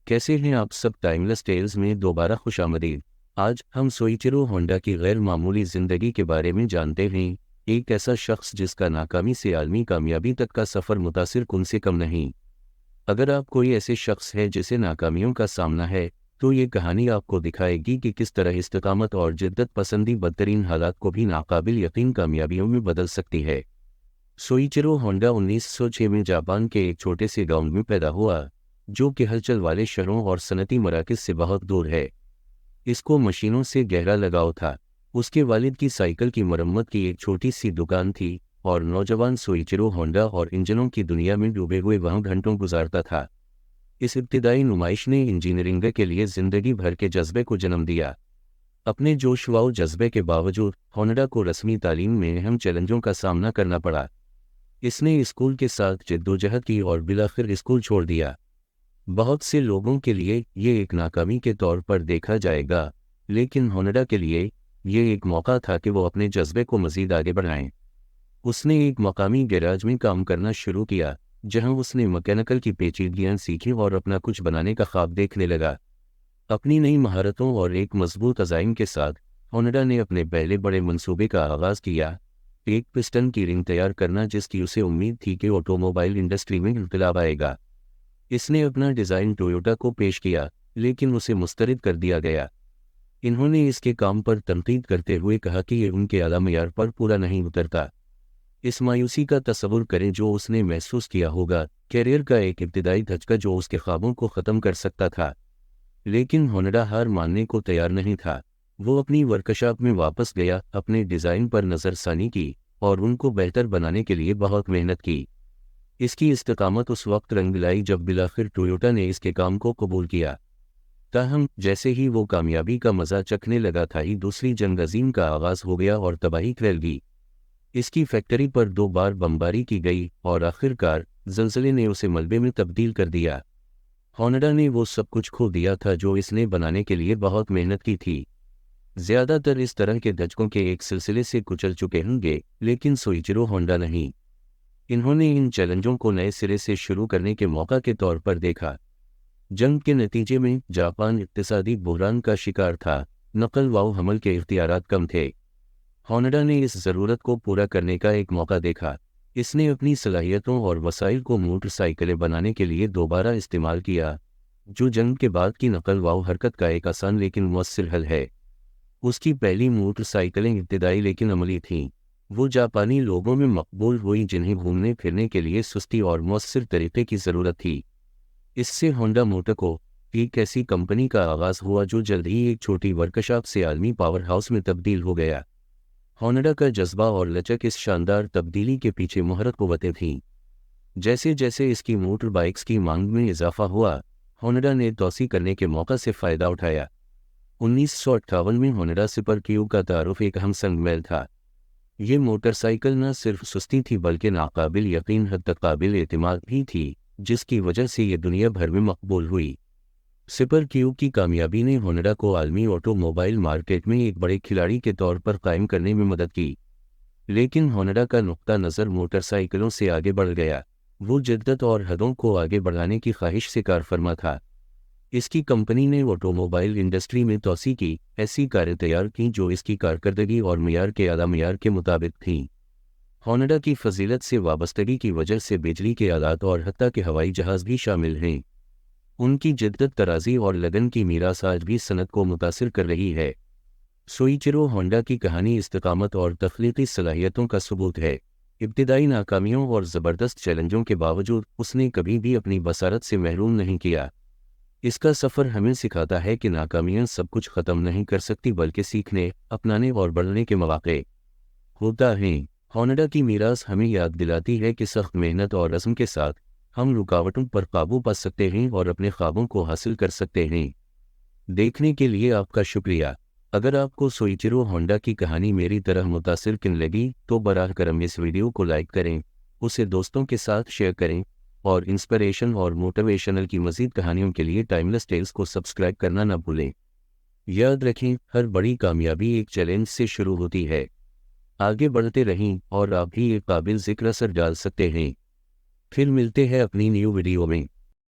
कैसे हैं आप सब। टाइमलेस टेल्स में दोबारा खुश आमदीद। आज हम सोइचिरो होंडा की गैर मामूली ज़िंदगी के बारे में जानते हैं। एक ऐसा शख्स जिसका नाकामी से आलमी कामयाबी तक का सफ़र मुतासिर कुन से कम नहीं। अगर आप कोई ऐसे शख्स है जिसे नाकामियों का सामना है, तो ये कहानी आपको दिखाएगी कि किस तरह इस्तिकामत और जिद्दत पसंदी बदतरीन हालात को भी नाकाबिल यकीन कामयाबियों में बदल सकती है। सोइचिरो होंडा 1906 में जापान के एक छोटे से गांव में पैदा हुआ, जो कि हलचल वाले शहरों और सनती मराकज़ से बहुत दूर है। इसको मशीनों से गहरा लगाव था। उसके वालिद की साइकिल की मरम्मत की एक छोटी सी दुकान थी और नौजवान सोइचिरो होंडा और इंजनों की दुनिया में डूबे हुए वहाँ घंटों गुजारता था। इस इब्तिदाई नुमाइश ने इंजीनियरिंग के लिए ज़िंदगी भर के जज्बे को जन्म दिया। अपने जोश व जज्बे के बावजूद होंडा को रस्मी तालीम में अहम चैलेंजों का सामना करना पड़ा। इसने स्कूल के साथ जद्दोजहद की और बिलाखिर स्कूल छोड़ दिया। बहुत से लोगों के लिए ये एक नाकामी के तौर पर देखा जाएगा, लेकिन होंडा के लिए ये एक मौका था कि वो अपने जज्बे को मज़ीद आगे बढ़ाएं। उसने एक मकामी गैराज में काम करना शुरू किया, जहां उसने मैकेनिकल की पेचीदगियां सीखी और अपना कुछ बनाने का ख्वाब देखने लगा। अपनी नई महारतों और एक मजबूत अज़ाइम के साथ होंडा ने अपने पहले बड़े मंसूबे का आगाज़ किया, एक पिस्टन की रिंग तैयार करना, जिसकी उसे उम्मीद थी कि ऑटोमोबाइल इंडस्ट्री में इनकलाब आएगा। इसने अपना डिज़ाइन टोयोटा को पेश किया, लेकिन उसे मुस्तरद कर दिया गया। इन्होंने इसके काम पर तनकीद करते हुए कहा कि ये उनके आला मयार पर पूरा नहीं उतरता। इस मायूसी का तसव्वुर करें जो उसने महसूस किया होगा, कैरियर का एक इब्तिदाई धचका जो उसके ख्वाबों को ख़त्म कर सकता था। लेकिन होंडा हार मानने को तैयार नहीं था। वो अपनी वर्कशॉप में वापस गया, अपने डिज़ाइन पर नज़रसानी की और उनको बेहतर बनाने के लिए बहुत मेहनत की। इसकी इस्तिकामत उस वक्त रंग लाई जब बिलाखिर टोयोटा ने इसके काम को कबूल किया। ताहम जैसे ही वो कामयाबी का मज़ा चखने लगा था ही दूसरी जंग अज़ीम का आगाज़ हो गया और तबाही फैल गई। इसकी फैक्ट्री पर 2 बार बमबारी की गई और आखिरकार ज़लज़ले ने उसे मलबे में तब्दील कर दिया। होंडा ने वो सब कुछ खो दिया था जो इसने बनाने के लिए बहुत मेहनत की थी। ज़्यादातर इस तरह के धचकों के एक सिलसिले से कुचल चुके होंगे, लेकिन सोइचिरो होंडा नहीं। इन्होंने इन चैलेंजों को नए सिरे से शुरू करने के मौका के तौर पर देखा। जंग के नतीजे में जापान इक्तिसादी बुहरान का शिकार था, नकल व हमल के इख्तियारात कम थे। होंडा ने इस ज़रूरत को पूरा करने का एक मौका देखा। इसने अपनी सलाहियतों और वसाइल को मोटरसाइकिलें बनाने के लिए दोबारा इस्तेमाल किया, जो जंग के बाद की नकल व हरकत का एक आसान लेकिन मुअस्सिर हल है। उसकी पहली मोटरसाइकिलें इब्तिदाई लेकिन अमली थीं। वो जापानी लोगों में मकबूल हुई जिन्हें घूमने फिरने के लिए सुस्ती और मुअस्सिर तरीके की ज़रूरत थी। इससे होंडा मोटर को एक ऐसी कंपनी का आगाज़ हुआ जो जल्द ही एक छोटी वर्कशॉप से आलमी पावर हाउस में तब्दील हो गया। होंडा का जज्बा और लचक इस शानदार तब्दीली के पीछे मुहर्रिक क़ुव्वतें थीं। जैसे जैसे इसकी मोटर बाइक्स की मांग में इजाफा हुआ, होंडा ने तोसी करने के मौका से फ़ायदा उठाया। 1958 में होंडा सुपर क्यूब का तारुफ एक अहम संगमेल था। ये मोटरसाइकिल न सिर्फ सस्ती थी बल्कि नाकाबिल यकीन हद तक काबिल एतमाद भी थी, जिसकी वजह से ये दुनिया भर में मकबूल हुई। सुपर क्यूब की कामयाबी ने होंडा को आलमी ऑटोमोबाइल मार्केट में एक बड़े खिलाड़ी के तौर पर कायम करने में मदद की। लेकिन होंडा का नुक्ता नज़र मोटरसाइकिलों से आगे बढ़ गया। वो जिद्दत और हदों को आगे बढ़ाने की ख्वाहिश से कारफरमा था। इसकी कंपनी ने ऑटोमोबाइल इंडस्ट्री में तोसी की, ऐसी कारें तैयार की जो इसकी कारकर्दगी और मियार के आला मियार के मुताबिक थीं। होंडा की फजीलत से वाबस्तगी की वजह से बिजली के आलात और हत्ता के हवाई जहाज़ भी शामिल हैं। उनकी जिद्दत तराजी और लगन की मीरास आज भी सनत को मुतासिर कर रही है। सोइचिरो होंडा की कहानी इस्तिकामत और तख्लीकी सलाहियतों का सबूत है। इब्तिदाई नाकामियों और ज़बरदस्त चैलेंजों के बावजूद उसने कभी भी अपनी बसारत से महरूम नहीं किया। इसका सफ़र हमें सिखाता है कि नाकामियाँ सब कुछ ख़त्म नहीं कर सकती बल्कि सीखने, अपनाने और बढ़ने के मौक़े होता है। होंडा की मीरास हमें याद दिलाती है कि सख्त मेहनत और रस्म के साथ हम रुकावटों पर काबू पा सकते हैं और अपने ख्वाबों को हासिल कर सकते हैं। देखने के लिए आपका शुक्रिया। अगर आपको सोइचिरो होंडा की कहानी मेरी तरह मुतासिर किन लगी तो बराह करम इस वीडियो को लाइक करें, उसे दोस्तों के साथ शेयर करें और इंस्पिरेशन और मोटिवेशनल की मज़ीद कहानियों के लिए टाइमलेस टेल्स को सब्सक्राइब करना न भूलें। याद रखें, हर बड़ी कामयाबी एक चैलेंज से शुरू होती है। आगे बढ़ते रहें और आप भी एक काबिल ज़िक्र असर डाल सकते हैं। फिर मिलते हैं अपनी न्यू वीडियो में।